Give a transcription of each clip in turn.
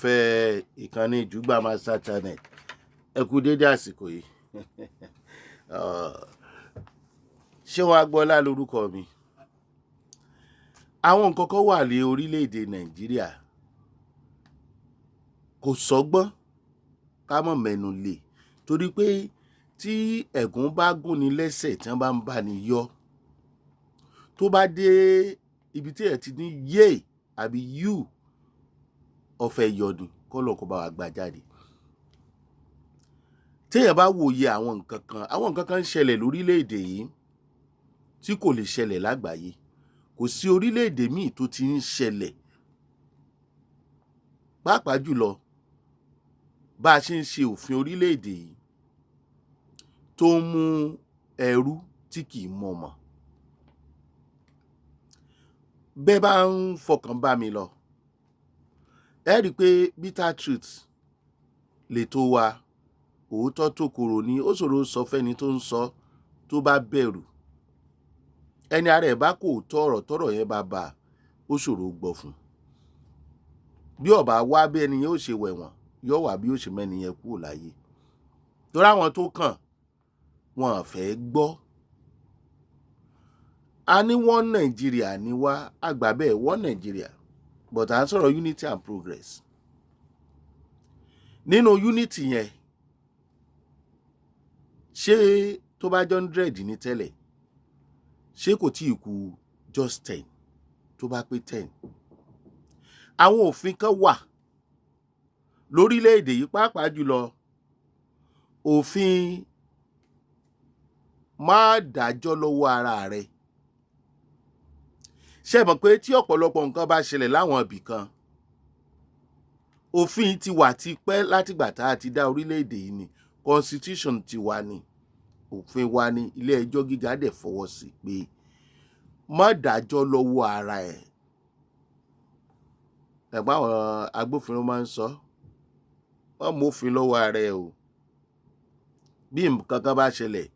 olólùfẹ́ ìkànnì Ìjùgbà Master Channel, ẹ kú dédé àsìkò yìí. Ṣé wọ́n á gbọ́lá lórúkọ mi? Àwọn nǹkan kan wà ní orílẹ̀-èdè Nàìjíríà kò sọ́gbọ́n ká mọ̀ mẹ́nu lé, torí pé tí ẹ̀gún bá gún ni lẹ́sẹ̀ tí wọ́n bá ń bá ni yọ, tó bá dé ibi tí ẹ̀ ti ní yé àbí yù ọ̀fẹ́ yọdún kọ́ lọ́kọ̀ bá wa gbà jáde. Téèyàn bá wòye àwọn nǹkan kan ń ṣẹlẹ̀ lórílẹ̀-èdè yìí tí kò lè ṣẹlẹ̀ lágbàáyé. Kò sí orílẹ̀-èdè míì tó ti ń ṣẹlẹ̀, pàápàá jùlọ bá a ṣe ń ṣe òfin orílẹ̀-èdè yìí tó ń mú ẹrú tí kì í mọ̀mọ̀. Bẹ́ẹ̀ bá ń fọkàn bá mi lọ, ẹ rí i pé bitter truth lètò wa, òótọ́ tó korò ni ó ṣòro sọ fẹ́ni tó ń sọ tó bá bẹ̀rù. Ẹni ara ẹ̀ bá kò tọ̀rọ̀ yẹn bá bà á, ó ṣòro gbọ́ fún. Bí ọba wá bí ẹni yẹn ó ṣe wẹ̀wọ̀n, yóò wá bí ó ṣe mẹ́ni yẹn kúrò láyé. Torí àwọn tó kàn wọn ò fẹ́ gbọ́. A ní wọ́n Nàìjíríà ní wá, àgbà bẹ́ẹ̀ wọ́n Nàìjíríà, but à ń sọ̀rọ̀ unity and progress. Nínú unity yẹn, ṣé tó bá jẹ́ 100 ní tẹ́lẹ̀, ṣé kò tí ì kù just 10 tó bá pé 10? Àwọn òfin kan wà lórílẹ̀-èdè yìí, pàápàá jùlọ òfin má dájọ́ lọ́wọ́ ara rẹ̀. Ṣé ẹ mọ̀ pé tí ọ̀pọ̀lọpọ̀ nǹkan bá ṣẹlẹ̀ láwọn ibì kan, òfin ti wà tipẹ́ látìgbà tá a ti dá orílẹ̀-èdè yìí ni, constitution ti wà ní, òfin wa ní, ilé ẹjọ́ gíga dẹ̀ fọwọ́ sí pé má dájọ́ lọ́wọ́ ara ẹ̀. Ẹ̀gbọ́n àwọn agbófinró máa ń sọ, wọ́n mófin lọ́wọ́ ara ẹ̀ o. Bí nǹkan kan bá ṣẹlẹ̀,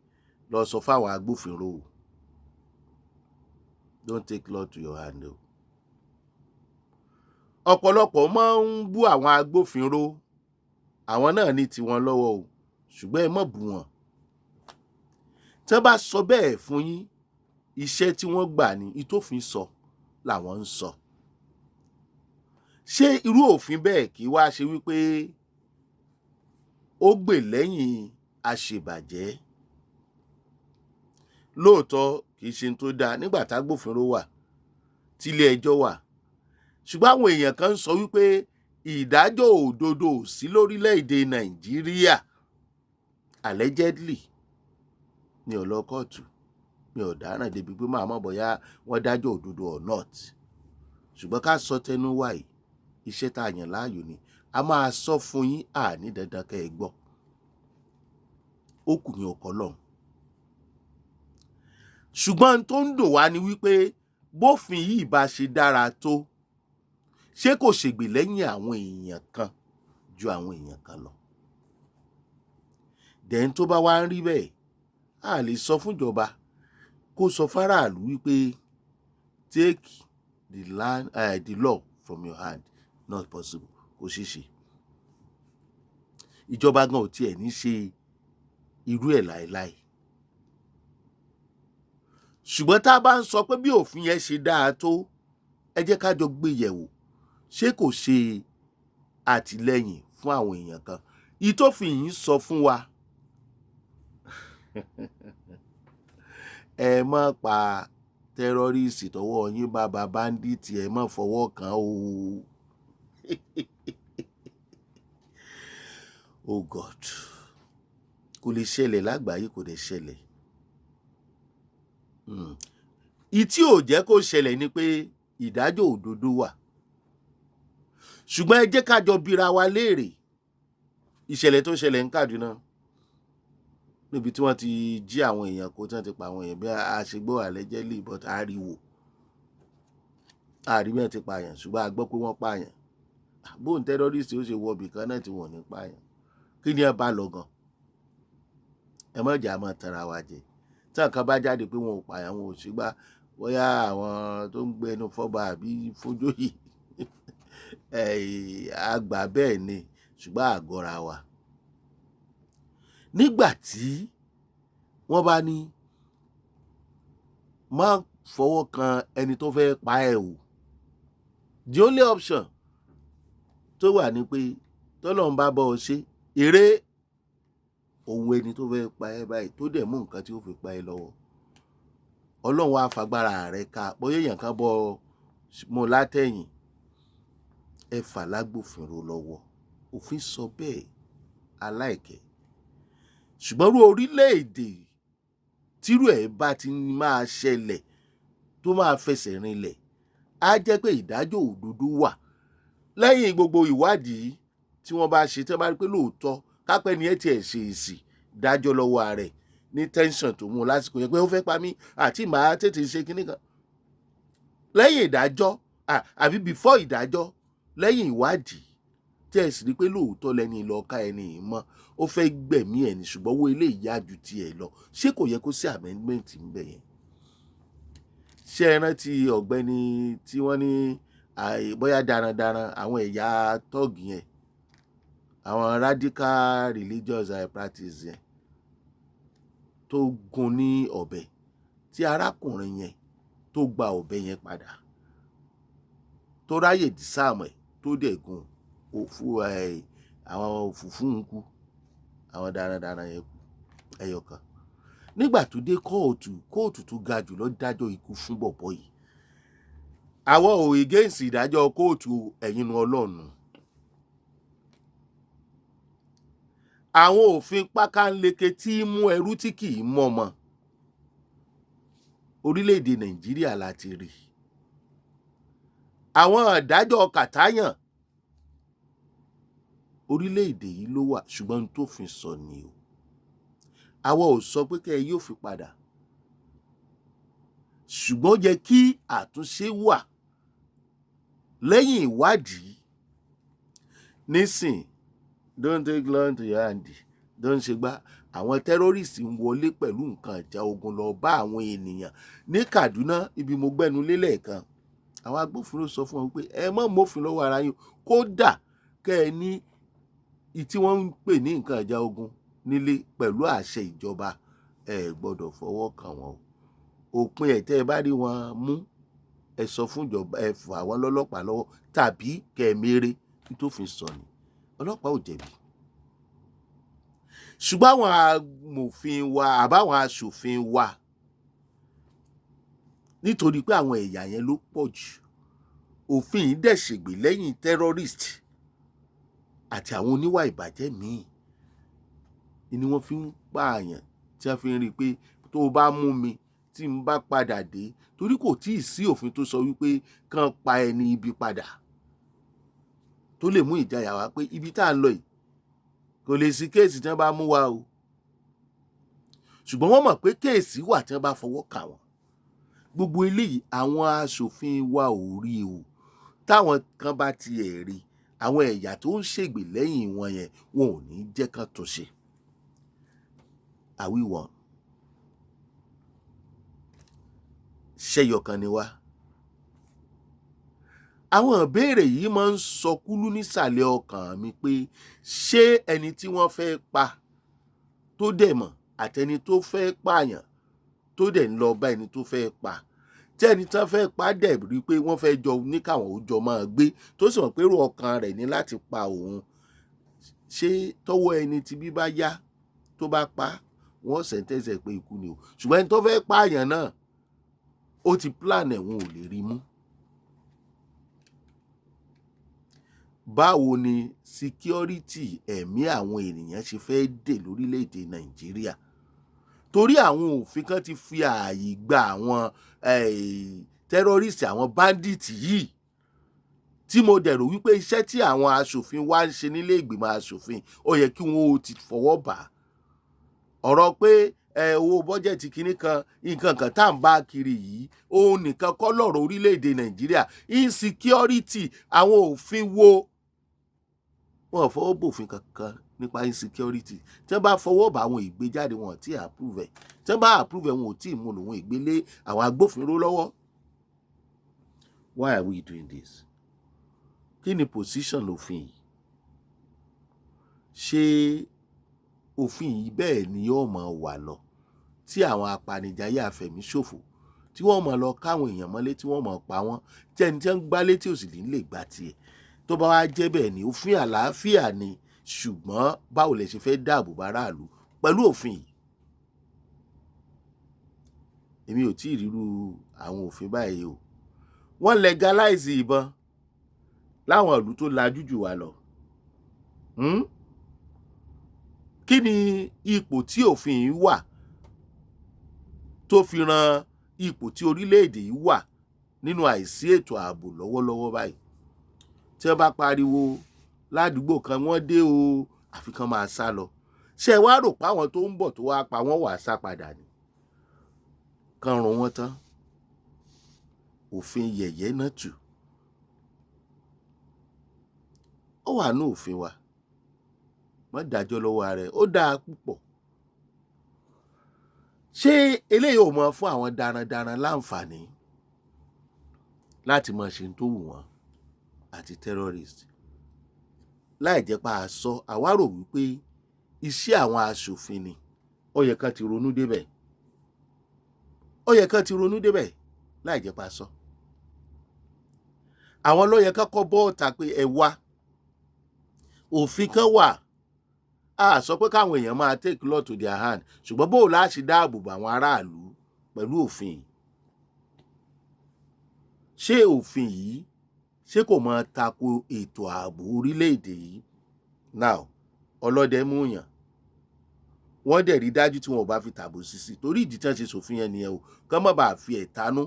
lọ sọ fáwọn agbófinró o. Don't take law to your hand o. Ọ̀pọ̀lọpọ̀ máa ń bú àwọn agbófinró, àwọn náà ní tiwọn lọ́wọ́ o, ṣùgbọ́n ẹ má bú wọn. Tí wọ́n bá sọ bẹ́ẹ̀ fún yín, iṣẹ́ tí wọ́n gbà ní ìtófin sọ làwọn ń sọ. Ṣé irú òfin bẹ́ẹ̀ kì í wá ṣe wípé ó gbè lẹ́yìn àṣebàjẹ́? Lóòótọ́ kì í ṣe tó dáa nígbà tágbófinró wà, tílé ẹjọ́ wà, ṣùgbọ́n àwọn èèyàn kan ń sọ wípé ìdájọ́ òdodo ò sí lórílẹ̀-èdè Nàìjíríà. Allegedly mi ò lọ kóòtù, mi ò dáràn débi pé màá mọ̀ bóyá wọ́n dájọ́ òdodo or not. Ṣùgbọ́n ká sọ tẹnu wá yìí, iṣẹ́ tá a yàn láàyò ni, a máa sọ fún yín, àní dandan kẹ́ ẹ gbọ́. Ó kù ní ọkọ̀ lọ́hùn. Ṣùgbọ́n tó ń dùn wá ni wípé bófin yìí bá ṣe dára tó, ṣé kò ṣègbè lẹ́yìn àwọn èèyàn kan ju àwọn èèyàn kan lọ? Dẹ̀n tó bá wá ń rí bẹ́ẹ̀, a lè sọ fún ìjọba kó sọ fáráàlú wípé take the law from your hand. Not possible, kò ṣeé ṣe. Ìjọba gan ò tiẹ̀ ní ṣe irú ẹ̀ láéláé. Ṣùgbọ́n tá a bá ń sọ pé bí òfin yẹn ṣe dáa tó, ẹ jẹ́ ká jọ gbé yẹ̀wò, ṣé kò ṣe àtìlẹ́yìn fún àwọn èèyàn kan? Ìtófin yìí sọ fún wa ẹ má pa tẹ́rọ́rìsì tọwọ́ yín bá bandits, ẹ má fọwọ́ kàn o. Oh God, kò lè ṣẹlẹ̀ lágbàáyé, kò dẹ̀ ṣẹlẹ̀. Ìtí ò jẹ́ kó ṣẹlẹ̀ ni pé ìdájọ́ òdodo wà. Ṣùgbọ́n ẹ jẹ́ ká jọ bira wa léèrè. Ìṣẹ̀lẹ̀ tó ṣẹlẹ̀ ní Kaduna, níbi tí wọ́n ti jí àwọn èèyàn kó, tí wọ́n ti pa àwọn èèyàn bí àṣegbọ́ allegedly, but ariwo àrí bí wọ́n ti pààyàn, ṣùgbọ́n a gbọ́ pé wọ́n pààyàn. Bóun tẹ́rọ́rìsì ó ṣe wọ ibì kan náà tí wọ́n ní pààyàn, kí ni ẹ bá lọ gan? Ẹ má jà máa tanra wa jẹ. Tí nǹkan bá jáde pé wọn ò pààyàn, wọn ò ṣègbà, bóyá àwọn tó ń gbẹnu fọ́ba àbí fójóyè àgbà bẹ́ẹ̀ ni ṣùgbọ́n àgọ́ra wa nígbà tí wọ́n bá ní má fọwọ́ kan ẹni tó fẹ́ pa ẹ́ o, the only option tó wà ní pé tọ́lọ́run bá bọ́ ọ ṣe eré òun ẹni tó fẹ́ pa ẹ́ báyìí tó dẹ̀ mú nǹkan tí ó fi pa ẹ́ lọ́wọ́ ọlọ́run á fagbára rẹ̀ ká bóyá èèyàn kan bọ́ mo látẹ̀yìn ẹ fà lágbófinró lọ́wọ́ òfin sọ bẹ́ẹ̀ aláìkẹ́ ṣùgbọ́n irú orílẹ̀-èdè tírú ẹ̀ bá ti máa ṣẹlẹ̀ tó máa fẹsẹ̀ rinlẹ̀ á jẹ́ pé ìdájọ́ òdodo wà lẹ́yìn gbogbo ìwádìí tí wọ́n bá ṣe tí wọ́n bá rí pé lóòótọ́ kápẹ́ ni ẹ tiẹ̀ ṣe èsì dájọ́ lọ́wọ́ rẹ̀ ní tẹ́ńsọ̀n tó mú lásìkò yẹn pé ó fẹ́ pa mí àti màá tètè ṣe kinní kan lẹ́yìn ìdájọ́ àbí before ìdájọ́ lẹ́yìn ìwádìí tí ẹ sì rí pé lóòótọ́ lẹ́ni lọ́ọ́ ká ẹni yìí mọ́ ó fẹ́ gbẹ̀mí ẹ̀ ní ṣùgbọ́n owó ilé ìyá ju tiẹ̀ lọ ṣé kò yẹ kó sí amendment ń bẹ̀ yẹn ṣé ẹ rántí ọ̀gbẹ́ni tí wọ́n ní bóyá darandaran àwọn ẹ̀yà tọ́ọ̀gì yẹn àwọn radical religious practice yẹn tó gún ní ọ̀bẹ tí arákùnrin yẹn tó gba ọ̀bẹ yẹn padà tó ráyè dísáàmù ẹ̀ tó dẹ̀ gún àwọn òfúfú ń kú àwọn darandaran yẹn kú ẹyọkan nígbà tó dé kóòtù tó ga jù lọ dájọ́ ikú fún bọ̀bọ̀ yìí àwọn ò against ìdájọ́ kóòtù ẹ̀yìn ọlọ́run àwọn òfin pákánleke tí mú ẹrú tí kì í mọ́mọ orílẹ̀-èdè nàìjíríà láti rí àwọn ìdájọ́ kàtáyàn orílẹ̀-èdè yìí ló wà ṣùgbọ́n tó fi sọ ni o àwa ò sọ pé kẹ́ ẹ yóò fi padà ṣùgbọ́n ó yẹ kí àtúnṣe wà lẹ́yìn ìwádìí nísìn don't take long to your hand don't ṣe gbá àwọn terrorists ń wọlé pẹ̀lú nǹkan ìjà ogun lọ bá àwọn ènìyàn ní Kaduna ibi mo gbẹ́nu lélẹ̀ kan àwọn agbófinró sọ fún wọn pé ẹ má mófin lọ́wọ́ ara yín kódà kẹ́ ẹ ní tí wọ́n ń pè ní nǹkan ìjà ogun nílé pẹ̀lú àṣẹ ìjọba ẹ gbọ́dọ̀ fọwọ́ kàn wọ́n òpin ẹ̀ tẹ́ ẹ bá rí wọn mú ẹ sọ fún ìjọba ẹ fà wọ́n lọ́lọ́pàá lọ́wọ́ tàbí kẹ̀mẹ́rẹ́ nítòfin sọ ni ọlọ́pàá ò jẹ̀bi ṣùgbọ́n àwọn amòfin wa àbáwọn aṣòfin wa nítorí pé àwọn ẹ̀yà yẹn ló pọ̀ jù òfin yìí dẹ̀ ṣègbè lẹ́yìn terrorist àti àwọn oníwà ìbàjẹ́ míì ni wọ́n fi ń pààyàn tí wọ́n fi ń rí i pé tó o bá mú mi tí n bá padà dé torí kò tíì sí òfin tó sọ wípé kàn pa ẹni ibi padà tó lè mú ìjayà wá pé ibi tá à ń lọ yìí kò lè sí kéèsì tí wọ́n bá mú wa o ṣùgbọ́n wọ́n mọ̀ pé kéèsì wà tí wọ́n bá fọwọ́ kà wọ́n gbogbo eléyìí àwọn aṣòfin wa ò rí o táwọn kan bá tiẹ̀ rí àwọn ẹ̀yà tó ń ṣègbè lẹ́yìn wọn yẹn wọn ò ní jẹ́ kán tún ṣe àwíwọ̀n ṣẹyọkan ni wá àwọn ìbéèrè yìí máa ń sọ kúlú nísàlẹ̀ ọkàn mi pé ṣé ẹni tí wọ́n fẹ́ pa tó dẹ̀ mọ̀ àtẹni tó fẹ́ pààyàn tó dẹ̀ ń lọ bá ẹni tó fẹ́ pa tí ẹni tán fẹ́ pa dẹ̀ rí pé wọ́n fẹ́ jọ ní káwọn ó jọ máa gbé tó sì mọ̀ pé èrò ọkàn rẹ̀ ní láti pa òun ṣé tọ́wọ́ ẹni tí bí bá yá tó bá pa wọ́n sẹ̀ńtẹ́sẹ̀ pé ikú ni o ṣùgbọ́n ẹni tó fẹ́ pààyàn náà ó ti plan ẹ̀wọ̀n ò lè rí mú. Báwo ni security ẹ̀mí àwọn ènìyàn ṣe fẹ́ dè lórílẹ̀‐èdè Nàìjíríà torí àwọn òfin kan ti fi ààyè gba àwọn terrorist àwọn bandits yìí tí mo dẹ̀ rò wípé iṣẹ́ tí àwọn aṣòfin wa ń ṣe nílé ìgbìmọ̀ aṣòfin ó yẹ kí wọ́n ó ti fọwọ́ bà á ọ̀rọ̀ pé owó bọ́jẹ̀tì kìíní kan nǹkan kan tá à ń bá kiri yìí òun nìkan kọ́ lọ́rọ̀ orílẹ̀‐èdè Nàìjíríà insecurity àwọn òfin wo wọn ò fọwọ́ bòfin kankan nípa insecurity tí wọ́n bá fọwọ́ bá àwọn ìgbéjáde wọn tí approve ẹ̀ tí wọ́n bá approve ẹ̀ wọn ò tí ì mú lòun ìgbélé àwọn agbófinró lọ́wọ́. Why are we doing this? kí ni position òfin yìí? Ṣé òfin yìí bẹ́ẹ̀ ni yóò máa wà lọ tí àwọn apanijayé afẹ̀míṣòfò tí wọ́n máa lọ káwọn èèyàn mọ́lé tí wọ́n máa pa wọ́n tí ẹni tí wọ́n ń gbálé tí ò sì ní lè gbà tiẹ̀? Tó bá wá jẹ́ bẹ́ẹ̀ ni òfin àlàáfíà ni, ṣùgbọ́n báwo lẹ ṣe fẹ́ dáàbò bá aráàlú pẹ̀lú òfin yìí? Èmi ò tí ì rírú àwọn òfin báyìí o. Wọ́n legalize ìbọn láwọn ìlú tó lajú jù wá lọ. Kí ni ipò tí òfin yìí wà tó fi ran ipò tí orílẹ̀-èdè yìí wà nínú àìsí ètò ààbò lọ́wọ́lọ́wọ́ báyìí? Tí wọ́n bá pariwo ládùúgbò kan wọ́n dé o, àfi kán máa sá lọ. Ṣé ẹ wá rò pé àwọn tó ń bọ̀ tó wá pa wọ́n wá sá padà ni? Kán run wọ́n tán. Òfin yẹ̀yẹ́ náà tù. Ó wà ní òfin wa. Má dájọ́ lọ́wọ́ ara ẹ̀, ó dáa púpọ̀. Ṣé eléyìí ò mọ fún àwọn darandaran láǹfààní láti máa ṣe tó wù wọ́n àti terrorist? Láì jẹ́ pa àsọ, àwa rò wípé iṣẹ́ àwọn aṣòfin ni. Ó yẹ kán ti ronú débẹ̀. Ó yẹ kán ti ronú débẹ̀ láì jẹ́ pa àsọ. Àwọn ló yẹ kán kọ́ bọ́ọ̀tà pé ẹ wá. Òfin kan wà. A sọ pé káwọn èèyàn máa take law to their hand, ṣùgbọ́n bó la ṣe dáàbò bò àwọn aráàlú pẹ̀lú òfin yìí? Ṣé òfin yìí ṣé kò máa tako ètò ààbò orílẹ̀-èdè yìí? Now, ọlọ́dẹ mú yàn, wọ́n dẹ̀ rí dájú tí wọn ò bá fi tàbò sí torí ìdí tí wọ́n ṣe ṣòfin yẹn nìyẹn o. Kán má bàa fi ẹ̀tanú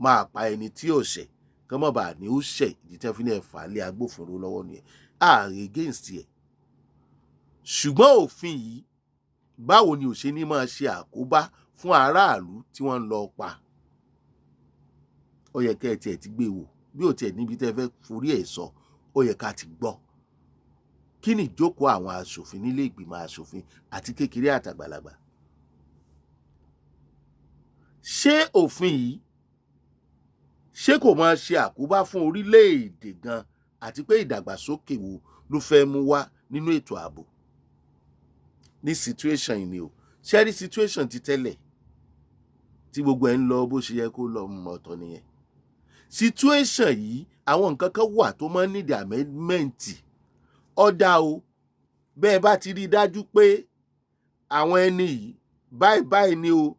máa pa ẹni tí ò ṣẹ̀, kán má bàa ní ó ṣẹ̀, ìdí tí wọ́n fi ní ẹ fà á lé agbófinró lọ́wọ́ nìyẹn. Against ẹ̀. Ṣùgbọ́n òfin yìí báwo ni ò ṣe ní máa ṣe àkóbá fún aráàlú tí wọ́n ń lọ pa? Ó yẹ kẹ́ ẹ tiẹ̀ ti gbé wò, bí ò tiẹ̀ níbi tẹ́ fẹ́ forí ẹ̀ sọ, ó yẹ ká ti gbọ́. Kí ni ìjókòó àwọn aṣòfin nílé ìgbìmọ̀ aṣòfin àti kékeré àtàgbàlagbà? Ṣé òfin yìí ṣé kò máa ṣe àkóbá fún orílẹ̀-èdè gan àti pé ìdàgbàsókè wo ló fẹ́ mú wá nínú ètò ààbò? Ní situation yìí ni o. Ṣé rí situation ti tẹ́lẹ̀ tí gbogbo ẹ̀ ń lọ bó ṣe yẹ kó lọ ọ̀tọ̀ nìyẹn. Situation yìí àwọn nǹkan kan wà tó máa ń need amendment. Ọ̀dà o, bẹ́ẹ̀ bá ti rí dájú pé àwọn ẹni yìí báyìí ni o,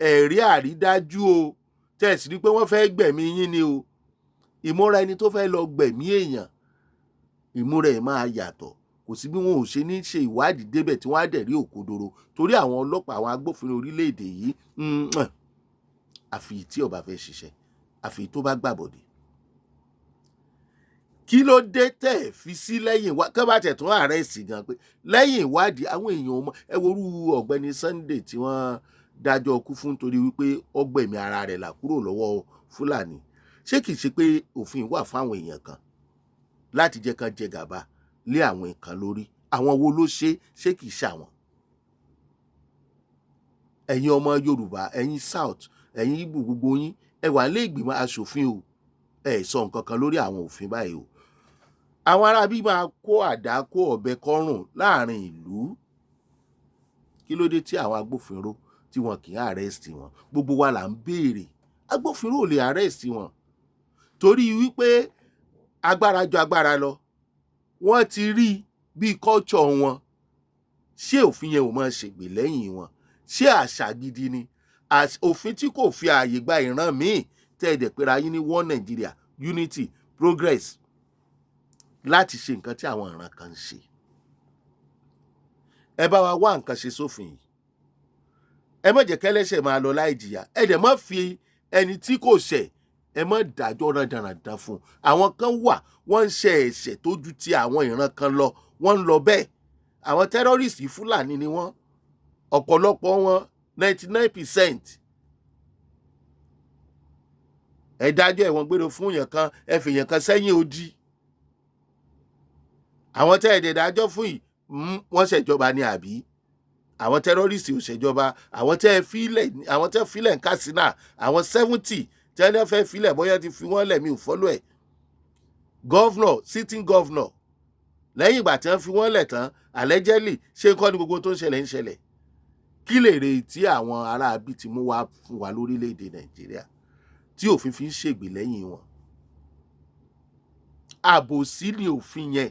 ẹ̀rí àrídájú o, tẹ̀sí ni pé wọ́n fẹ́ gbẹ̀mí yín ni o. Ìmúra ẹni tó fẹ́ lọ gbẹ̀mí èèyàn, ìmúra ẹ̀ máa yàtọ̀. Kò sí bí wọn ò ṣe ní ṣe ìwádìí débẹ̀ tí wọ́n á dẹ̀ rí òkodoro, torí àwọn ọlọ́pàá àwọn agbófinró orílẹ̀-èdè yìí àfi tí ó bá fẹ́ ṣiṣẹ́, àfi tó bá gbàbọ̀dé. Kí ló dé tẹ̀ fi sí lẹ́yìn ìwádìí? Kán bá tẹ̀ tún arrest gan pé lẹ́yìn ìwádìí àwọn èèyàn mọ̀. Ẹ worú ọ̀gbẹ́ni Sunday tí wọ́n dájọ́ ikú fún torí wípé ó gbẹ̀mí ara rẹ̀ là kúrò lọ́wọ́ Fúlàní. Ṣé kìí ṣe pé òfin wà fáwọn èèyàn kan láti jẹ́ kán jẹ gàba lé àwọn nǹkan lórí? Àwọn wo ló ṣe kìí ṣàwọn? Ẹ̀yin ọmọ Yorùbá, ẹ̀yin South, ẹ̀yin Igbo, gbogbo yín ẹ wà nílé ìgbìmọ̀ aṣòfin o, ẹ sọ nǹkan kan lórí àwọn òfin báyìí o. Àwọn aráabí máa kó àdá kó ọ̀bẹ kọ́rùn láàrin ìlú. Kí ló dé tí àwọn agbófinró tí wọn kì í arrest wọn? Gbogbo wa là ń béèrè. Agbófinró ò lè arrest wọn torí wípé agbára ju agbára lọ. Wọ́n ti rí bí culture wọn. Ṣé òfin yẹn ò máa ṣègbè lẹ́yìn wọn? Ṣé àṣà gidi ni? Òfin tí kò fi ààyè gba ìran míì tẹ́ ẹ dẹ̀ pera yín ní one Nigeria, unity, progress láti ṣe nǹkan tí àwọn ìran kan ń ṣe. Ẹ bá wa wá nǹkan ṣe sófin yìí. Ẹ má jẹ́ kẹ́lẹ́ṣẹ̀ máa lọ láì jìyà. Ẹ dẹ̀ má fi ẹni tí kò ṣẹ̀, ẹ má dájọ́ rádaràdà fún. Àwọn kan wà wọ́n ń ṣe ẹ̀ṣẹ̀ tó ju ti àwọn ìran kan lọ, wọ́n ń lọ bẹ́ẹ̀. Àwọn terrorist Fúlàní ni wọ́n. Ọ̀pọ̀lọpọ̀ wọn 99%. Ẹ dájọ́ ẹ̀wọ̀n gbére fún èèyàn kan, ẹ fi èèyàn kan sẹ́yìn odi. Àwọn tẹ́ ẹ dẹ̀ dájọ́ fún yìí wọ́n ṣèjọba ni àbí? Àwọn terrorist ò ṣèjọba. Àwọn tẹ́ filẹ̀ ń Katsina, àwọn 70 tẹ́ ẹ fẹ́ filẹ̀ bóyá ti fi wọ́n lẹ̀, mi ò follow ẹ̀. governor, sitting governor, lẹ́yìn ìgbà tí wọ́n fi wọ́n lẹ̀ tán allegedly ṣé nǹkan ní gbogbo tó ń ṣẹlẹ̀ kí lè rè tí àwọn aráabí ti mú wá fún wa lórílẹ̀‐èdè Nàìjíríà tí òfin fi ń ṣègbè lẹ́yìn wọn. Àbòsí ni òfin yẹn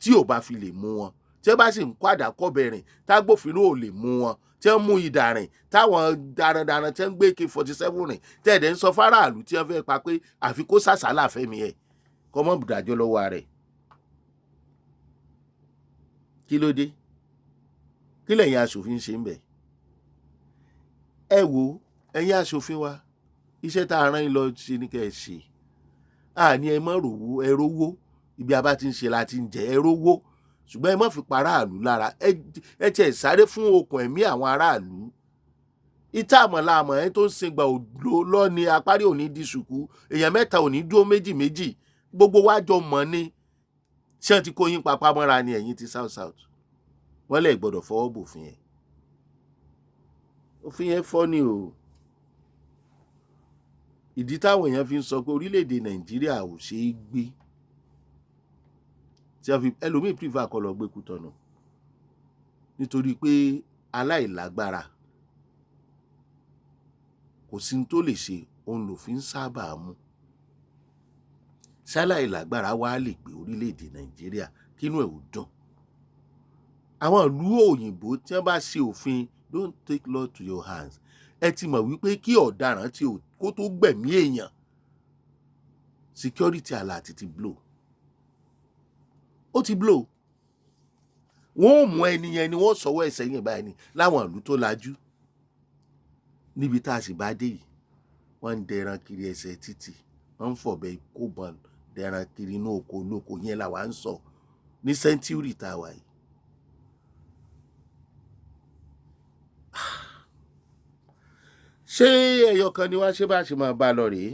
tí ò bá fi lè mú wọn, tí wọ́n bá sì ń kó àdákọ́bẹ̀rìn tágbófinró ò lè mú wọn, tí wọ́n mú idà rìn táwọn darandaran tí wọ́n ń gbé AK-47 rìn tẹ̀dẹ̀ ń sọ fáráàlú tí wọ́n fẹ́ pa pé àfi kó sàsálà fẹ́mi ẹ̀ kọ́ mọ́ dájọ́ lọ́wọ́ rẹ̀. Kí ló dé? Kí lẹ̀yin aṣòfin ṣe ń bẹ̀? Ẹ wo ẹ̀yin aṣòfin wa, iṣẹ́ tá a rán yín lọ ṣe ni kẹ́ ẹ ṣe. Àní ẹ mọ́ rówó, ẹ rówó, ibi a bá ti ń ṣe la ti ń jẹ, ẹ rówó, ṣùgbọ́n ẹ mọ́ fi pa aráàlú lára, ẹ tiẹ̀ sáré fún okùn ẹ̀mí àwọn aráàlú. Ìta àmọ̀láàmọ̀ ẹ tó ń sìngbà òdò lọ́ni apárí òní di ṣùkú, èèyàn mẹ́ta òní dúró méjì, gbogbo wa jọ mọ̀ ni. Ṣé wọ́n ti kó yín papá mọ́ra ni ẹ̀yin ti South? Wọ́n lè gbọ́dọ̀ fọwọ́ bòfin yẹn. Òfin yẹn fọ́ ni o. Ìdí táwọn èèyàn fi ń sọ pé orílẹ̀-èdè Nàìjíríà ò ṣe é gbé, tí wọ́n fi ẹlòmíì prefer kó lọ gbé Kútọ̀nù nítorí pé aláìlágbára kò sí tó lè ṣe, òun lòfin sábà mú. Ṣáláìlágbára wá lè gbé orílẹ̀-èdè Nàìjíríà kínú ẹ̀ ò dùn. Àwọn ìlú òyìnbó tí wọ́n bá ṣe òfin don't take law to your hands, ẹ ti mọ̀ wípé kí ọ̀daràn kó tó gbẹ̀mí èèyàn security alert ti blow. Ó ti blow. Wọ́n ò mú ẹni yẹn ni wọ́n sọ̀wọ́ ẹ̀sẹ̀ yẹn báyìí ni láwọn ìlú tó lajú. Níbi tá a sì bá dé yìí, wọ́n ń dẹran kiri ẹsẹ̀ títì, wọ́n ń fọ̀bẹ kóbọn dẹran kiri inú oko olóko yẹn làwa ń sọ ní sẹ́ńtúrì tá a wà yìí. Ṣé ẹyọ kan ni wá ṣe bá ṣe máa bá lọ rèé?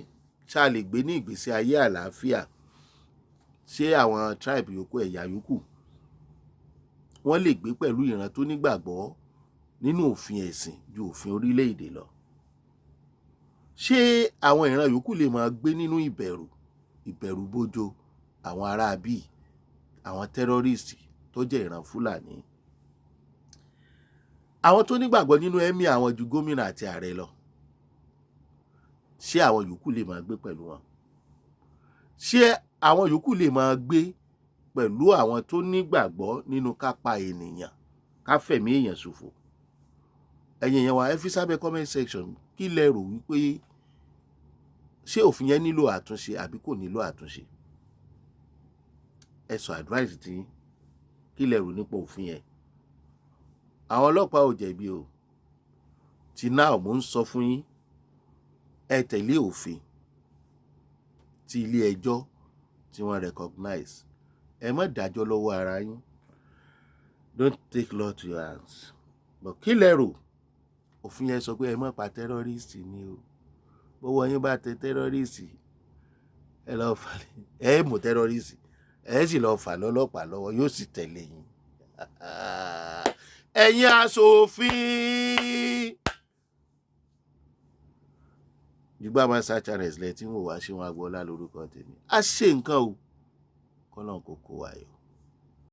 Ṣá lè gbé ní ìgbésí ayé àlàáfíà? Ṣé àwọn tribe yòókù, ẹ̀yà yòókù, wọ́n lè gbé pẹ̀lú ìran tó nígbàgbọ́ nínú òfin ẹ̀sìn ju òfin orílẹ̀-èdè lọ? Ṣé àwọn ìran yòókù lè máa gbé nínú ìbẹ̀rù bójó àwọn aráabí, àwọn tẹ́rọ́rìstì tó jẹ́ ìran Fúlàní? Àwọn tó nígbàgbọ́ nínú ẹ̀mí àwọn ju gómìnà àti ààrẹ lọ. Ṣé àwọn yòókù lè máa gbé pẹ̀lú wọn? Ṣé àwọn yòókù lè máa gbé pẹ̀lú àwọn tó nígbàgbọ́ nínú ká pa ènìyàn, ká fẹ̀mí èèyàn ṣòfò? Ẹ̀yin èèyàn wa, ẹ fi sábẹ́ comment section kí lẹ rò wípé ṣé òfin yẹn nílò àtúnṣe àbí kò nílò àtúnṣe? Ẹ sọ advice tí kí lẹ rò nípa òfin yẹn. Àwọn ọlọ́pàá ò jẹ̀bi o. Tí náà mò ń sọ fún yín, ẹ tẹ̀lé òfin tí ilé ẹjọ́ tí wọ́n recognize. Ẹ má dájọ́ lọ́wọ́ ara yín. Don't take law to your hands. But kí lẹ rò? Òfin yẹn sọ pé ẹ má pa tẹ́rọ́rìstì ni o. Bọ́wọ́ yín bá tẹ tẹ́rọ́rìstì, ẹ lọ fà ẹ mú tẹ́rọ́rìstì, ẹ sì lọ fà lọ́lọ́pàá lọ́wọ́, yóò sì tẹ̀lé yín. Ẹ̀yin aṣòfin. Jùgbọ́n máa ṣá channels lẹ tí ń wò wá, Ṣéun Agboola lórúkọ tèmi. A ṣe nǹkan o, kọ́lọ́n kò kó wa yọ.